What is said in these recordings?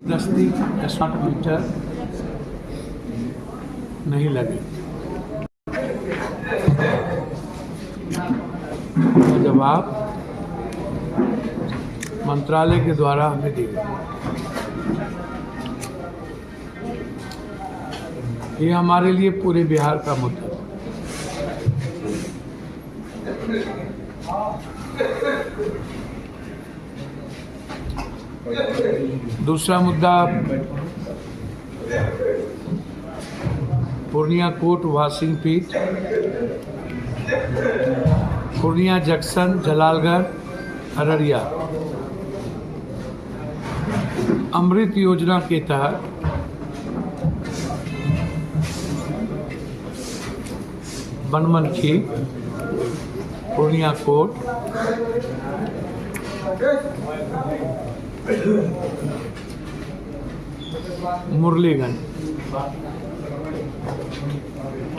नज़दीक 60 मीटर नहीं लगे। तो जवाब मंत्रालय के द्वारा हमें दिया। ये हमारे लिए पूरे बिहार का मुद्दा है। दूसरा मुद्दा पूर्णिया कोर्ट वाशिंग पीठ, पूर्णिया जंक्शन, जलालगढ़, अररिया अमृत योजना के तहत बनमनखी, पूर्णिया कोर्ट, मुरलीगंज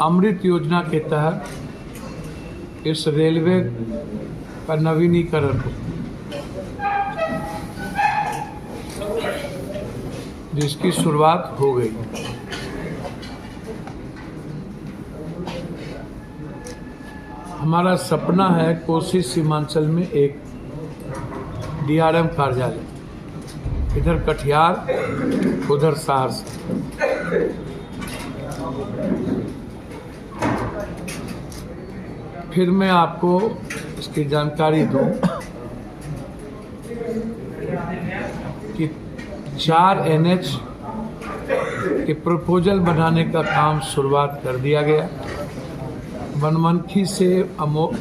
अमृत योजना के तहत इस रेलवे का नवीनीकरण जिसकी शुरुआत हो गई। हमारा सपना है कोसी सीमांचल में एक DRM कार्यालय, इधर कटिहार उधर सहरसा। फिर मैं आपको इसकी जानकारी दूं कि 4 NH के प्रपोजल बनाने का काम शुरुआत कर दिया गया। बनमनखी से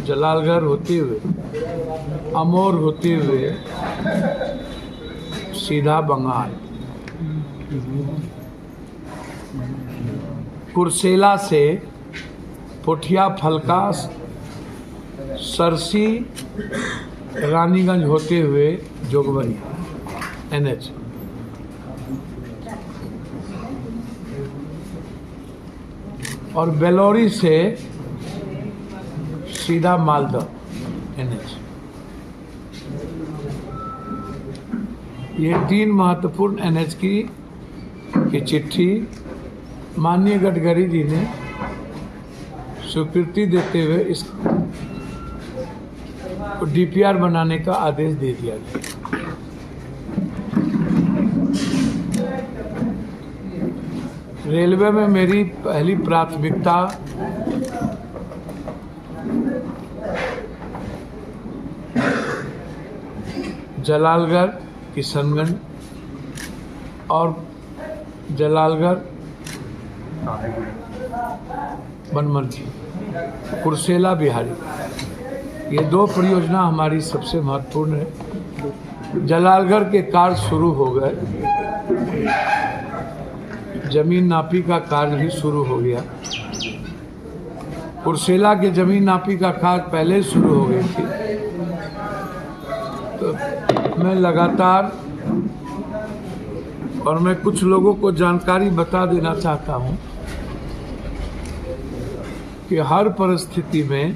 जलालगढ़ होते हुए अमौर होते हुए सीधा बंगाल, कुर्सेला से पोठिया, फलका, सरसी, रानीगंज होते हुए जोगबनी NH, और बेलौरी से सीधा मालदा NH। ये 3 महत्वपूर्ण NH की चिट्ठी माननीय गडकरी जी ने स्वीकृति देते हुए इस DPR बनाने का आदेश दे दिया गया। रेलवे में मेरी पहली प्राथमिकता जलालगढ़, किशनगंज और जलालगढ़ बनमनखी, कुर्सेला, बिहारी, ये 2 परियोजना हमारी सबसे महत्वपूर्ण है। जलालगढ़ के कार्य शुरू हो गए, जमीन नापी का कार्य भी शुरू हो गया। कुर्सेला के जमीन नापी का कार्य पहले ही शुरू हो गई थी। तो मैं लगातार, और मैं कुछ लोगों को जानकारी बता देना चाहता हूं कि हर परिस्थिति में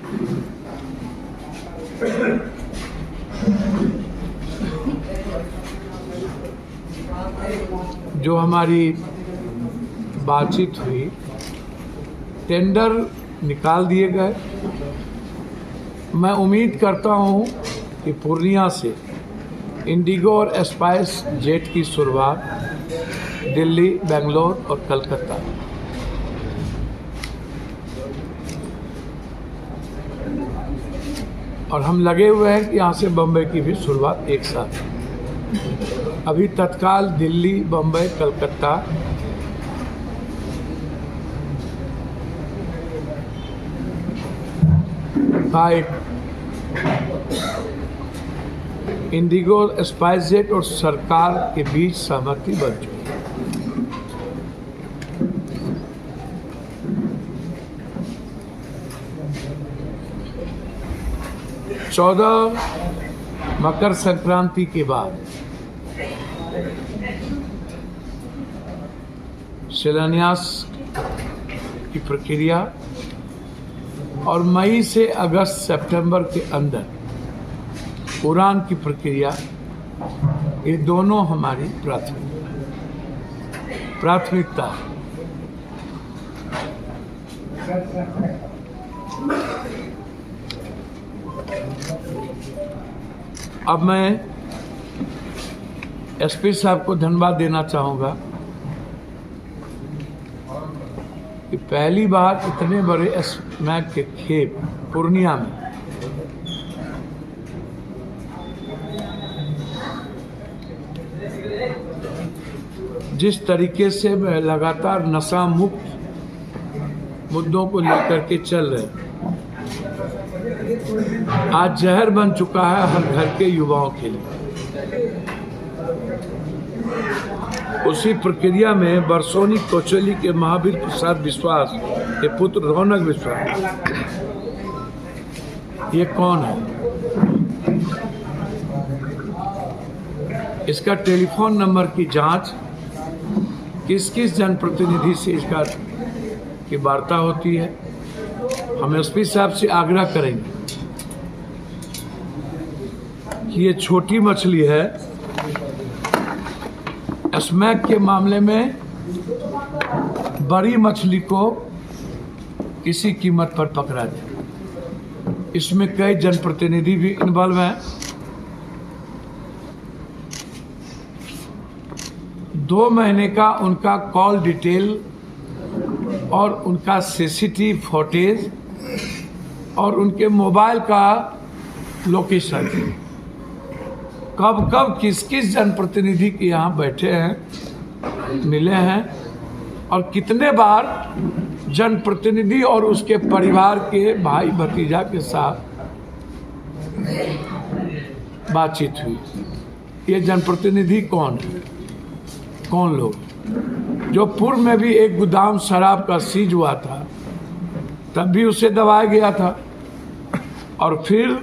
जो हमारी बातचीत हुई, टेंडर निकाल दिए गए। मैं उम्मीद करता हूं कि पूर्णिया से इंडिगो और स्पाइस जेट की शुरुआत दिल्ली, बेंगलोर और कलकत्ता, और हम लगे हुए हैं कि यहाँ से बम्बई की भी शुरुआत एक साथ। अभी तत्काल दिल्ली, बम्बई, कलकत्ता का एक इंडिगो, स्पाइस जेट और सरकार के बीच सहमति बन चुकी है। मकर संक्रांति के बाद शिलान्यास की प्रक्रिया और मई से अगस्त सितंबर के अंदर उड़ान की प्रक्रिया, ये दोनों हमारी प्राथमिकता है। प्राथमिकता। अब मैं एसपी साहब को धन्यवाद देना चाहूँगा कि पहली बार इतने बड़े स्मैक के खेप पूर्णिया में जिस तरीके से मैं लगातार नशा मुक्त मुद्दों को लेकर के चल रहे, आज जहर बन चुका है हर घर के युवाओं के लिए। उसी प्रक्रिया में बरसोनी कोचली के महावीर प्रसाद विश्वास के पुत्र रौनक विश्वास, ये कौन है? इसका टेलीफोन नंबर की जांच, किस किस जनप्रतिनिधि से इसका की वार्ता होती है, हम एसपी साहब से आग्रह करेंगे कि ये छोटी मछली है, स्मैक के मामले में बड़ी मछली को किसी कीमत पर पकड़ा जाए। इसमें कई जनप्रतिनिधि भी इन्वॉल्व हैं। 2 महीने का उनका कॉल डिटेल और उनका सीसीटीवी फुटेज और उनके मोबाइल का लोकेशन, कब कब किस किस जनप्रतिनिधि के यहाँ बैठे हैं, मिले हैं और कितने बार जनप्रतिनिधि और उसके परिवार के भाई भतीजा के साथ बातचीत हुई। ये जनप्रतिनिधि कौन है, कौन लोग? जो पूर्व में भी एक गोदाम शराब का सीज हुआ था, तब भी उसे दबाया गया था। और फिर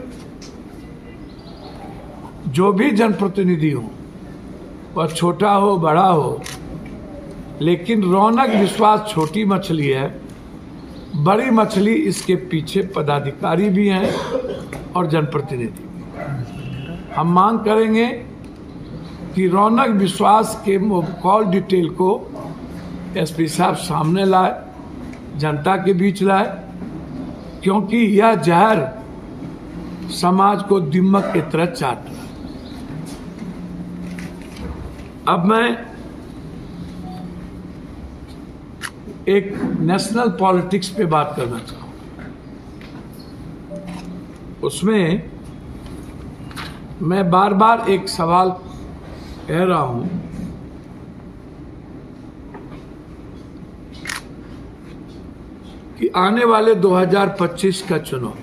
जो भी जनप्रतिनिधि हो, वह छोटा हो बड़ा हो, लेकिन रौनक विश्वास छोटी मछली है, बड़ी मछली इसके पीछे पदाधिकारी भी हैं और जनप्रतिनिधि भी। हम मांग करेंगे कि रौनक विश्वास के कॉल डिटेल को एसपी साहब सामने लाए, जनता के बीच लाए, क्योंकि यह जहर समाज को दिमक की तरह चाट रहा है। अब मैं एक नेशनल पॉलिटिक्स पे बात करना चाहूँगा। उसमें मैं बार बार एक सवाल कह रहा हूं कि आने वाले 2025 का चुनाव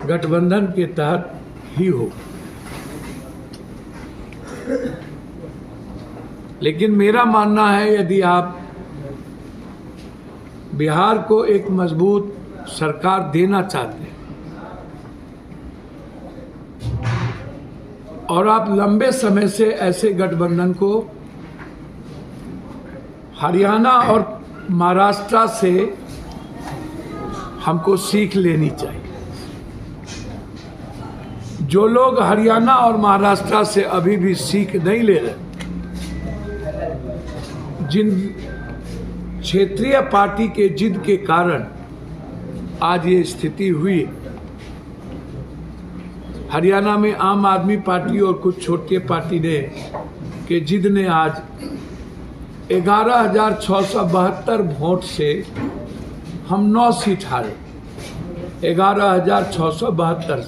गठबंधन के तहत ही हो, लेकिन मेरा मानना है यदि आप बिहार को एक मजबूत सरकार देना चाहते हैं और आप लंबे समय से ऐसे गठबंधन को हरियाणा और महाराष्ट्र से हमको सीख लेनी चाहिए। जो लोग हरियाणा और महाराष्ट्र से अभी भी सीख नहीं ले रहे, जिन क्षेत्रीय पार्टी के जिद के कारण आज ये स्थिति हुई, हरियाणा में आम आदमी पार्टी और कुछ छोटे पार्टी ने के जिद ने आज 11,672 वोट से हम 9 सीट हारे, 11,672,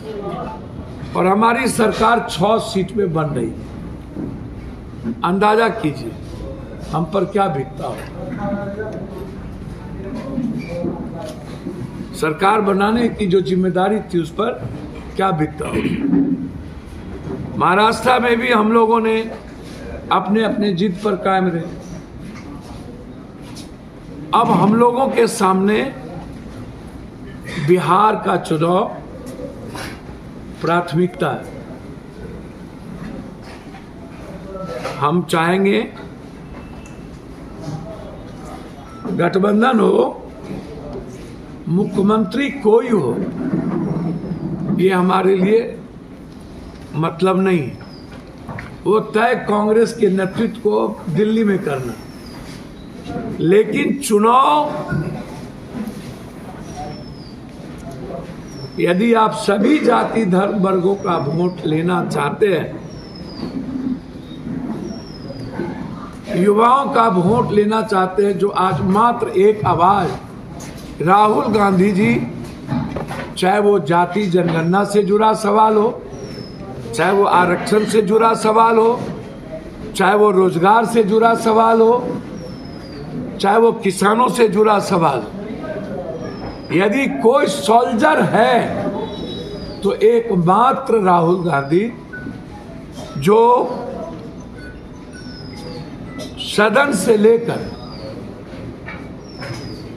और हमारी सरकार 6 सीट में बन रही है। अंदाजा कीजिए हम पर क्या बीतता हो। सरकार बनाने की जो जिम्मेदारी थी उस पर क्या बीतता हो। महाराष्ट्र में भी हम लोगों ने अपने अपने जिद पर कायम रहे। अब हम लोगों के सामने बिहार का चुनाव प्राथमिकता है। हम चाहेंगे गठबंधन हो, मुख्यमंत्री कोई हो, ये हमारे लिए मतलब नहीं है। वो तय कांग्रेस के नेतृत्व को दिल्ली में करना, लेकिन चुनाव यदि आप सभी जाति धर्म वर्गों का वोट लेना चाहते हैं, युवाओं का वोट लेना चाहते हैं, जो आज मात्र एक आवाज राहुल गांधी जी, चाहे वो जाति जनगणना से जुड़ा सवाल हो, चाहे वो आरक्षण से जुड़ा सवाल हो, चाहे वो रोजगार से जुड़ा सवाल हो, चाहे वो किसानों से जुड़ा सवाल हो, यदि कोई सोल्जर है तो एकमात्र राहुल गांधी, जो सदन से लेकर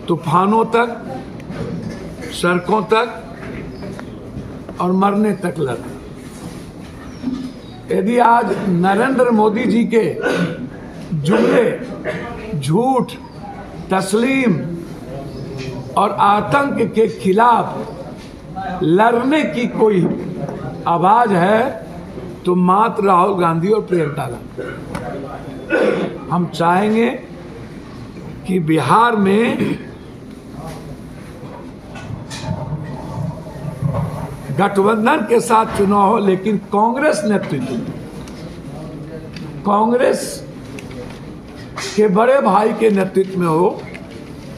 तूफानों तक, सड़कों तक और मरने तक लड़ा। यदि आज नरेंद्र मोदी जी के जुमले, झूठ, तस्लीम और आतंक के खिलाफ लड़ने की कोई आवाज है तो मात्र राहुल गांधी और प्रियंका गांधी। हम चाहेंगे कि बिहार में गठबंधन के साथ चुनाव हो, लेकिन कांग्रेस नेतृत्व, कांग्रेस के बड़े भाई के नेतृत्व में हो।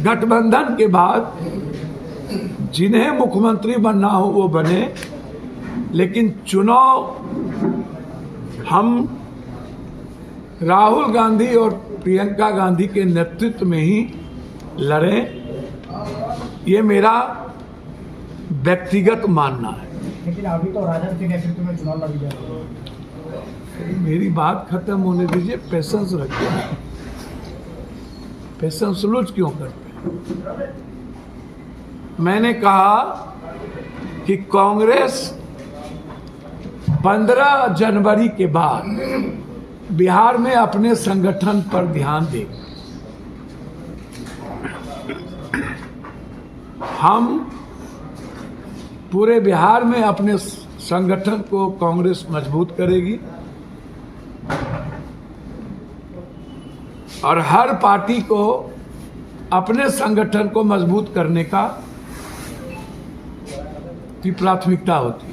गठबंधन के बाद जिन्हें मुख्यमंत्री बनना हो वो बने, लेकिन चुनाव हम राहुल गांधी और प्रियंका गांधी के नेतृत्व में ही लड़ें। ये मेरा व्यक्तिगत मानना है। लेकिन अभी तो राजद के नेतृत्व में चुनाव लड़ी जा रही है। मेरी बात खत्म होने दीजिए, पेशेंस रखिए। पेशेंस लूज क्यों करते हैं? मैंने कहा कि कांग्रेस 15 जनवरी के बाद बिहार में अपने संगठन पर ध्यान दे। हम पूरे बिहार में अपने संगठन को कांग्रेस मजबूत करेगी और हर पार्टी को अपने संगठन को मजबूत करने का की प्राथमिकता होती है।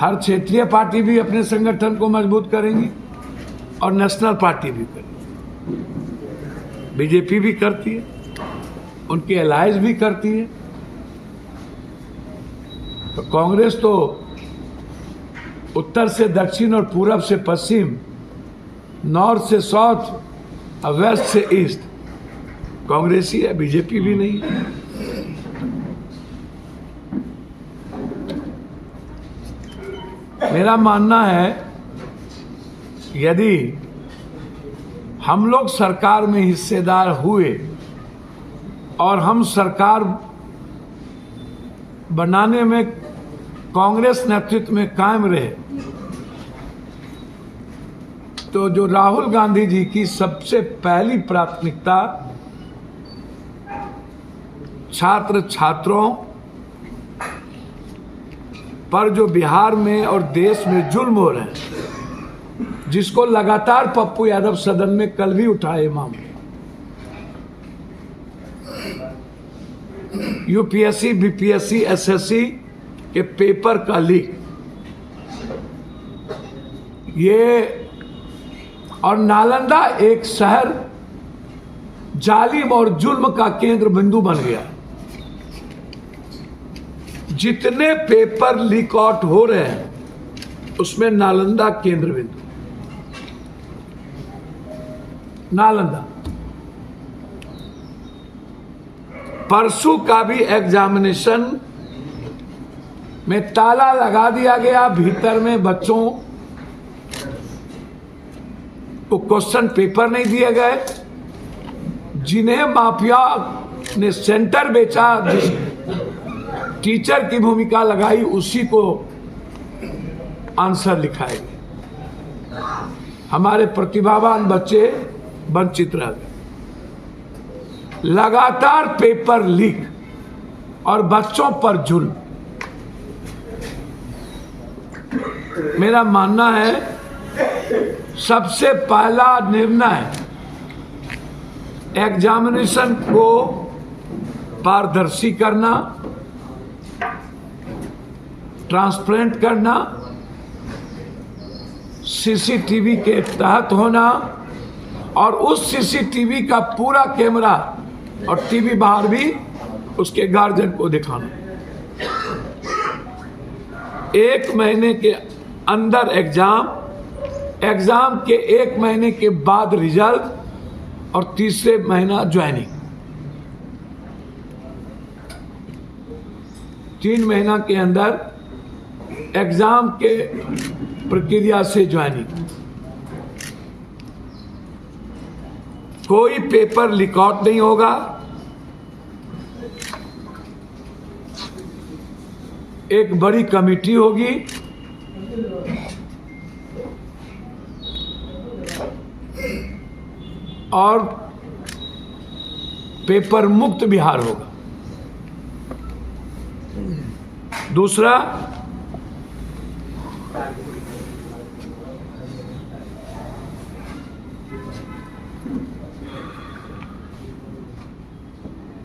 हर क्षेत्रीय पार्टी भी अपने संगठन को मजबूत करेंगी और नेशनल पार्टी भी करेगी। बीजेपी भी करती है, उनकी अलायंस भी करती है। तो कांग्रेस तो उत्तर से दक्षिण और पूरब से पश्चिम, नॉर्थ से साउथ और वेस्ट से ईस्ट कांग्रेस ही है, बीजेपी भी नहीं है। मेरा मानना है यदि हम लोग सरकार में हिस्सेदार हुए और हम सरकार बनाने में कांग्रेस नेतृत्व में कायम रहे, तो जो राहुल गांधी जी की सबसे पहली प्राथमिकता छात्र छात्रों पर जो बिहार में और देश में जुल्म हो रहे हैं, जिसको लगातार पप्पू यादव सदन में कल भी उठाए मामले, यूपीएससी, बीपीएससी, एसएससी के पेपर का लीक, ये और नालंदा एक शहर जालिम और जुल्म का केंद्र बिंदु बन गया। जितने पेपर लीक आउट हो रहे हैं उसमें नालंदा केंद्र बिंदु। नालंदा परसों का भी एग्जामिनेशन में ताला लगा दिया गया, भीतर में बच्चों को क्वेश्चन पेपर नहीं दिए गए। जिन्हें माफिया ने सेंटर बेचा, जिस टीचर की भूमिका लगाई, उसी को आंसर लिखाए गए। हमारे प्रतिभावान बच्चे वंचित रह गए। लगातार पेपर लीक और बच्चों पर जुल्म। मेरा मानना है सबसे पहला निर्णय एग्जामिनेशन को पारदर्शी करना, ट्रांसपेरेंट करना, सीसीटीवी के तहत होना और उस सीसीटीवी का पूरा कैमरा और टीवी बाहर भी उसके गार्जियन को दिखाना। 1 महीने के अंदर एग्जाम के 1 महीने के बाद रिजल्ट और तीसरे महीना ज्वाइनिंग। 3 महीना के अंदर एग्जाम के प्रक्रिया से ज्वाइनिंग। कोई पेपर लीक आउट नहीं होगा। एक बड़ी कमेटी होगी, और पेपर मुक्त बिहार होगा। दूसरा,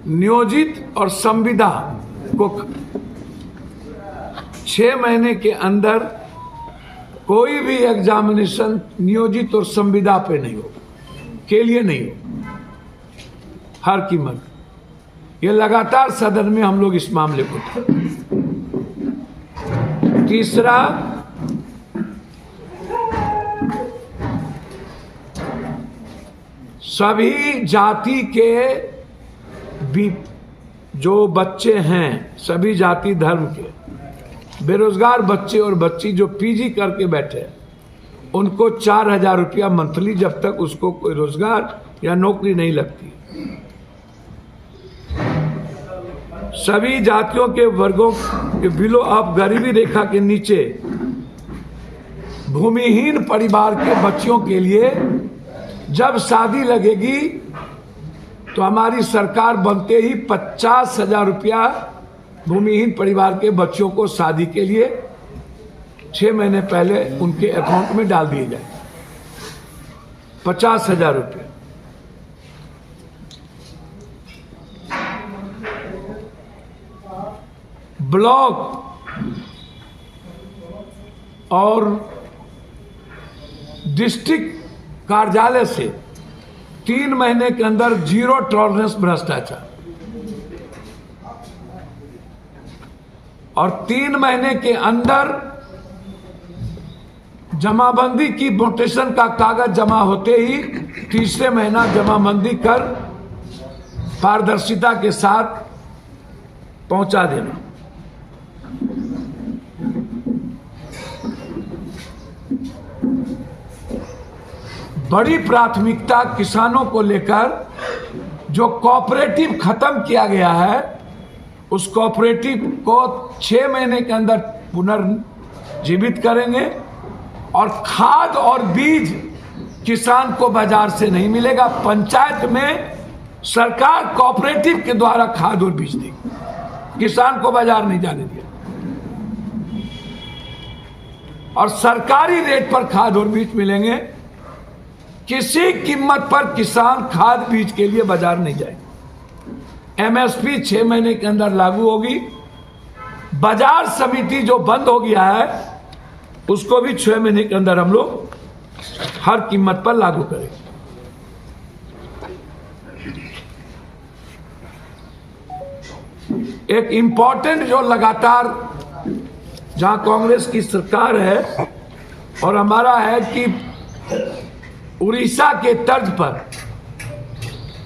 नियोजित और संविदा को 6 महीने के अंदर कोई भी एग्जामिनेशन नियोजित और संविदा पे नहीं हो, के लिए नहीं हो, हर कीमत। ये लगातार सदन में हम लोग इस मामले को उठाते। तीसरा, सभी जाति के भी जो बच्चे हैं, सभी जाति धर्म के बेरोजगार बच्चे और बच्ची जो पीजी करके बैठे हैं, उनको 4,000 रुपया मंथली, जब तक उसको कोई रोजगार या नौकरी नहीं लगती। सभी जातियों के वर्गों के बिलो ऑफ गरीबी रेखा के नीचे भूमिहीन परिवार के बच्चों के लिए जब शादी लगेगी तो हमारी सरकार बनते ही 50,000 रुपया भूमिहीन परिवार के बच्चों को शादी के लिए 6 महीने पहले उनके अकाउंट में डाल दिए जाए। 50,000 रुपये। ब्लॉक और डिस्ट्रिक्ट कार्यालय से 3 महीने के अंदर 0 टॉलरेंस भ्रष्टाचार, और 3 महीने के अंदर जमाबंदी की नोटेशन का कागज जमा होते ही तीसरे महीना जमाबंदी कर पारदर्शिता के साथ पहुंचा देना। बड़ी प्राथमिकता किसानों को लेकर जो कोऑपरेटिव खत्म किया गया है, उस कोऑपरेटिव को 6 महीने के अंदर पुनर्जीवित करेंगे, और खाद और बीज किसान को बाजार से नहीं मिलेगा। पंचायत में सरकार कोऑपरेटिव के द्वारा खाद और बीज देगी, किसान को बाजार नहीं जाने दिया, और सरकारी रेट पर खाद और बीज मिलेंगे। किसी कीमत पर किसान खाद बीज के लिए बाजार नहीं जाएगा। एमएसपी 6 महीने के अंदर लागू होगी। बाजार समिति जो बंद हो गया है, उसको भी 6 महीने के अंदर हम लोग हर कीमत पर लागू करेंगे। एक इंपॉर्टेंट जो लगातार जहां कांग्रेस की सरकार है और हमारा है कि उड़ीसा के तर्ज पर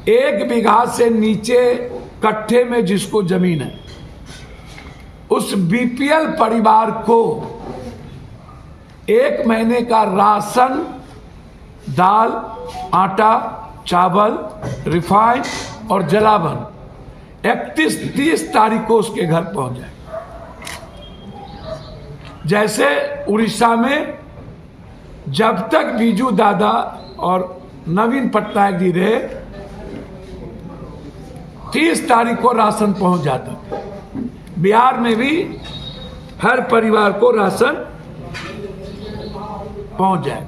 1 बीघा से नीचे कट्ठे में जिसको जमीन है, उस बीपीएल परिवार को 1 महीने का राशन, दाल, आटा, चावल, रिफाइंड और जलावन 31-30 तारीख को उसके घर पहुंच जाए। जैसे उड़ीसा में जब तक बीजू दादा और नवीन पटनायक जी रहे, 30 तारीख को राशन पहुंच जाता। बिहार में भी हर परिवार को राशन पहुंच जाए।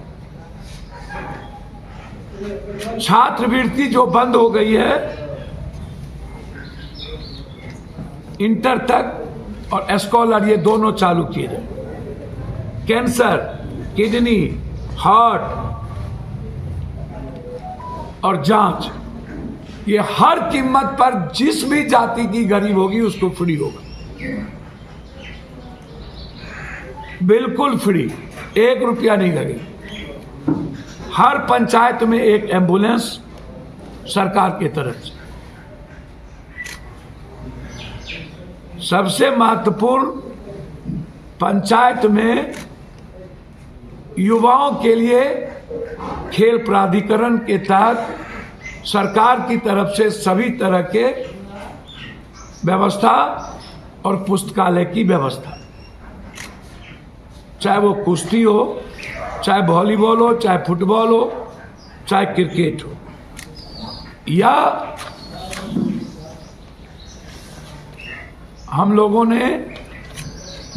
छात्रवृत्ति जो बंद हो गई है, इंटर तक और स्कॉलर ये दोनों चालू किए जाए। कैंसर, किडनी, हार्ट और जांच, ये हर कीमत पर जिस भी जाति की गरीब होगी उसको फ्री होगा, बिल्कुल फ्री, 1 रुपया नहीं लगेगा। हर पंचायत में एक एम्बुलेंस सरकार की तरफ से। सबसे महत्वपूर्ण, पंचायत में युवाओं के लिए खेल प्राधिकरण के तहत सरकार की तरफ से सभी तरह के व्यवस्था और पुस्तकालय की व्यवस्था, चाहे वो कुश्ती हो, चाहे वॉलीबॉल हो, चाहे फुटबॉल हो, चाहे क्रिकेट हो, या हम लोगों ने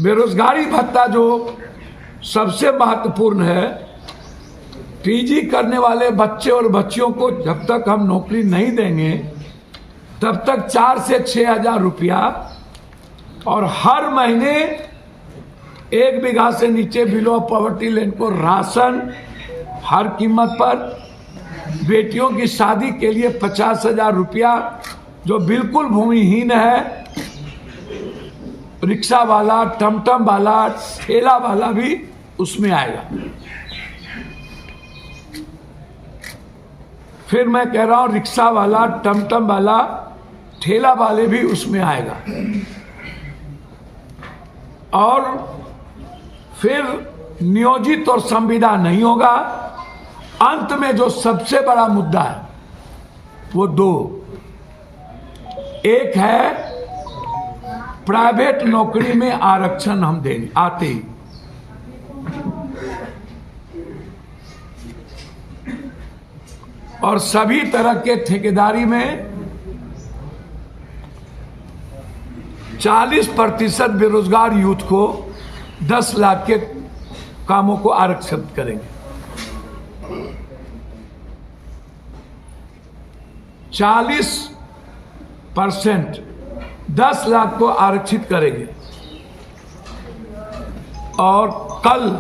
बेरोजगारी भत्ता जो सबसे महत्वपूर्ण है, पीजी करने वाले बच्चे और बच्चियों को जब तक हम नौकरी नहीं देंगे तब तक 4 से 6 हजार रुपया और हर महीने 1 बीघा से नीचे बिलो पॉवर्टी लाइन को राशन हर कीमत पर, बेटियों की शादी के लिए 50,000 रुपया, जो बिल्कुल भूमिहीन है, रिक्शा वाला, टमटम वाला, ठेला वाला भी उसमें आएगा। फिर मैं कह रहा हूं, रिक्शा वाला, टमटम वाला, ठेला वाले भी उसमें आएगा। और फिर नियोजित और संविदा नहीं होगा। अंत में जो सबसे बड़ा मुद्दा है वो 2, एक है प्राइवेट नौकरी में आरक्षण हम देंगे आते ही, और सभी तरह के ठेकेदारी में 40% बेरोजगार यूथ को 10 लाख के कामों को आरक्षित करेंगे। 40% 10 लाख को आरक्षित करेंगे। और कल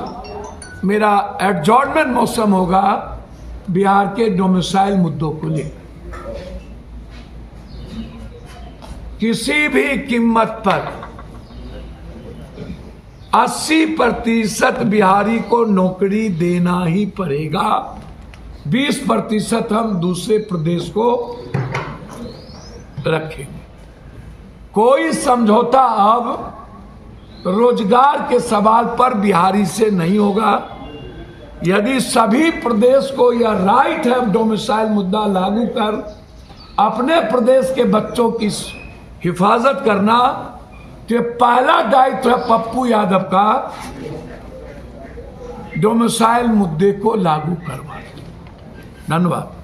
मेरा एडजॉर्नमेंट मौसम होगा बिहार के डोमिसाइल मुद्दों को लेकर। किसी भी कीमत पर 80% बिहारी को नौकरी देना ही पड़ेगा। 20% हम दूसरे प्रदेश को रखेंगे। कोई समझौता अब रोजगार के सवाल पर बिहारी से नहीं होगा। यदि सभी प्रदेश को यह राइट है डोमिसाइल मुद्दा लागू कर अपने प्रदेश के बच्चों की हिफाजत करना, तो पहला दायित्व है पप्पू यादव का डोमिसाइल मुद्दे को लागू करवाना। धन्यवाद।